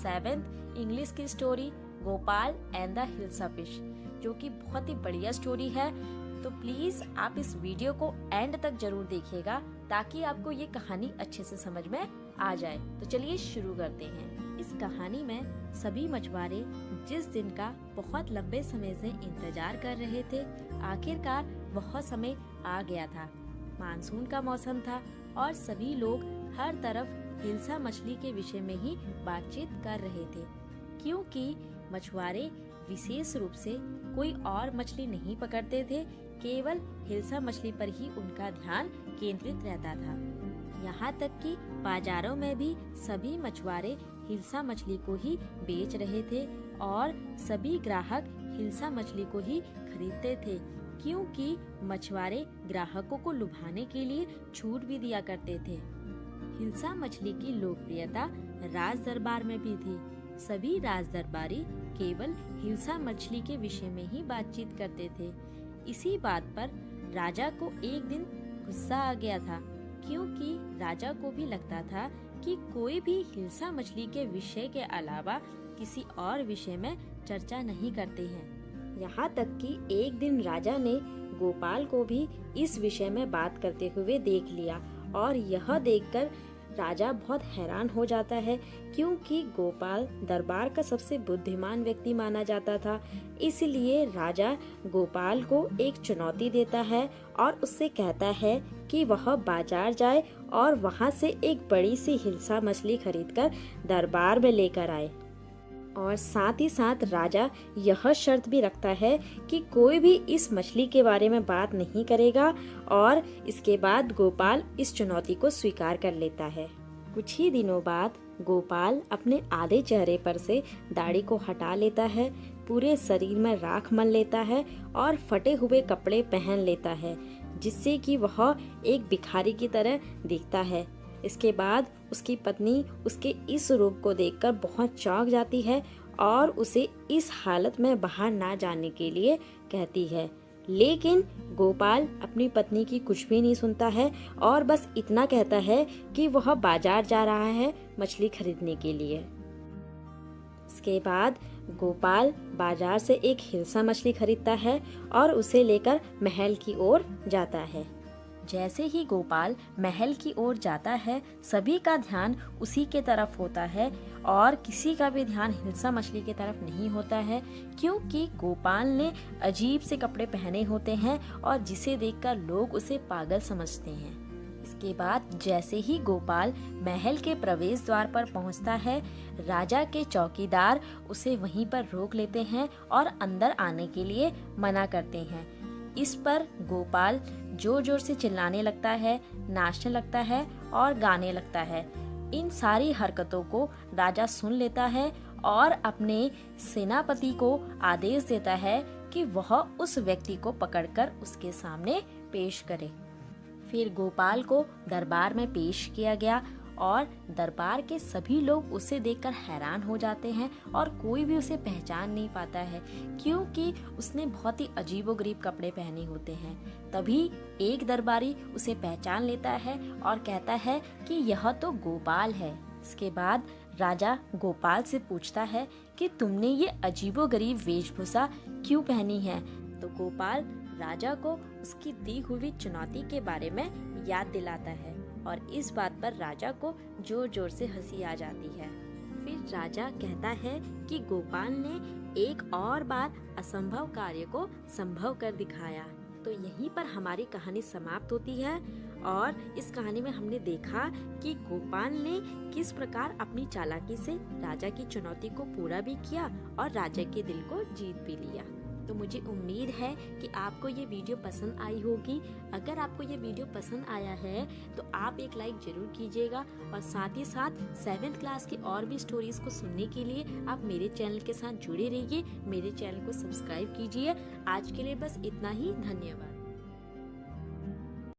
7th English की story Gopal and the hilsa fish, जो कि बहुत ही बढ़िया स्टोरी है। तो प्लीज आप इस वीडियो को एंड तक जरूर देखिएगा ताकि आपको ये कहानी अच्छे से समझ में आ जाए। तो चलिए शुरू करते हैं। इस कहानी में सभी मछुआरे जिस दिन का बहुत लंबे समय से इंतजार कर रहे थे, आखिरकार वह समय आ गया था। मानसून का मौसम था और सभी लोग हर तरफ हिल्सा मछली के विषय में ही बातचीत कर रहे थे, क्योंकि मछुआरे विशेष रूप से कोई और मछली नहीं पकड़ते थे, केवल हिल्सा मछली पर ही उनका ध्यान केंद्रित रहता था। यहाँ तक कि बाजारों में भी सभी मछुआरे हिल्सा मछली को ही बेच रहे थे और सभी ग्राहक हिल्सा मछली को ही खरीदते थे, क्योंकि मछुआरे ग्राहकों को लुभाने के लिए छूट भी दिया करते थे। हिल्सा मछली की लोकप्रियता राज दरबार में भी थी। सभी राज दरबारी केवल हिल्सा मछली के विषय में ही बातचीत करते थे। इसी बात पर राजा को एक दिन गुस्सा आ गया था, क्योंकि राजा को भी लगता था कि कोई भी हिल्सा मछली के विषय के अलावा किसी और विषय में चर्चा नहीं करते हैं। यहाँ तक कि एक दिन राजा ने गोपाल को भी इस विषय में बात करते हुए देख लिया और यह देखकर राजा बहुत हैरान हो जाता है, क्योंकि गोपाल दरबार का सबसे बुद्धिमान व्यक्ति माना जाता था। इसलिए राजा गोपाल को एक चुनौती देता है और उससे कहता है कि वह बाजार जाए और वहां से एक बड़ी सी हिल्सा मछली खरीदकर दरबार में लेकर आए। और साथ ही साथ राजा यह शर्त भी रखता है कि कोई भी इस मछली के बारे में बात नहीं करेगा, और इसके बाद गोपाल इस चुनौती को स्वीकार कर लेता है। कुछ ही दिनों बाद गोपाल अपने आधे चेहरे पर से दाढ़ी को हटा लेता है, पूरे शरीर में राख मल लेता है और फटे हुए कपड़े पहन लेता है, जिससे कि वह एक भिखारी की तरह दिखता है। इसके बाद उसकी पत्नी उसके इस रूप को देखकर बहुत चौंक जाती है और उसे इस हालत में बाहर ना जाने के लिए कहती है। लेकिन गोपाल अपनी पत्नी की कुछ भी नहीं सुनता है और बस इतना कहता है कि वह बाजार जा रहा है मछली खरीदने के लिए। इसके बाद गोपाल बाजार से एक हिल्सा मछली खरीदता है और उसे लेकर महल की ओर जाता है। जैसे ही गोपाल महल की ओर जाता है, सभी का ध्यान उसी के तरफ होता है और किसी का भी ध्यान हिल्सा मछली की तरफ नहीं होता है, क्योंकि गोपाल ने अजीब से कपड़े पहने होते हैं और जिसे देखकर लोग उसे पागल समझते हैं। इसके बाद जैसे ही गोपाल महल के प्रवेश द्वार पर पहुंचता है, राजा के चौकीदार उसे वहीं पर रोक लेते हैं और अंदर आने के लिए मना करते हैं। इस पर गोपाल जोर जोर से चिल्लाने लगता है, नाचने लगता है और गाने लगता है। इन सारी हरकतों को राजा सुन लेता है और अपने सेनापति को आदेश देता है कि वह उस व्यक्ति को पकड़कर उसके सामने पेश करे। फिर गोपाल को दरबार में पेश किया गया और दरबार के सभी लोग उसे देखकर हैरान हो जाते हैं और कोई भी उसे पहचान नहीं पाता है, क्योंकि उसने बहुत ही अजीबोगरीब कपड़े पहने होते हैं। तभी एक दरबारी उसे पहचान लेता है और कहता है कि यह तो गोपाल है। इसके बाद राजा गोपाल से पूछता है कि तुमने ये अजीबोगरीब वेशभूषा क्यों पहनी है। तो गोपाल राजा को उसकी दी हुई चुनौती के बारे में याद दिलाता है और इस बात पर राजा को जोर जोर से हंसी आ जाती है। फिर राजा कहता है कि गोपाल ने एक और बार असंभव कार्य को संभव कर दिखाया। तो यहीं पर हमारी कहानी समाप्त होती है और इस कहानी में हमने देखा कि गोपाल ने किस प्रकार अपनी चालाकी से राजा की चुनौती को पूरा भी किया और राजा के दिल को जीत भी लिया। तो मुझे उम्मीद है कि आपको ये वीडियो पसंद आई होगी। अगर आपको ये वीडियो पसंद आया है तो आप एक लाइक जरूर कीजिएगा और साथ ही साथ 7th क्लास की और भी स्टोरीज को सुनने के लिए आप मेरे चैनल के साथ जुड़े रहिए। मेरे चैनल को सब्सक्राइब कीजिए। आज के लिए बस इतना ही। धन्यवाद।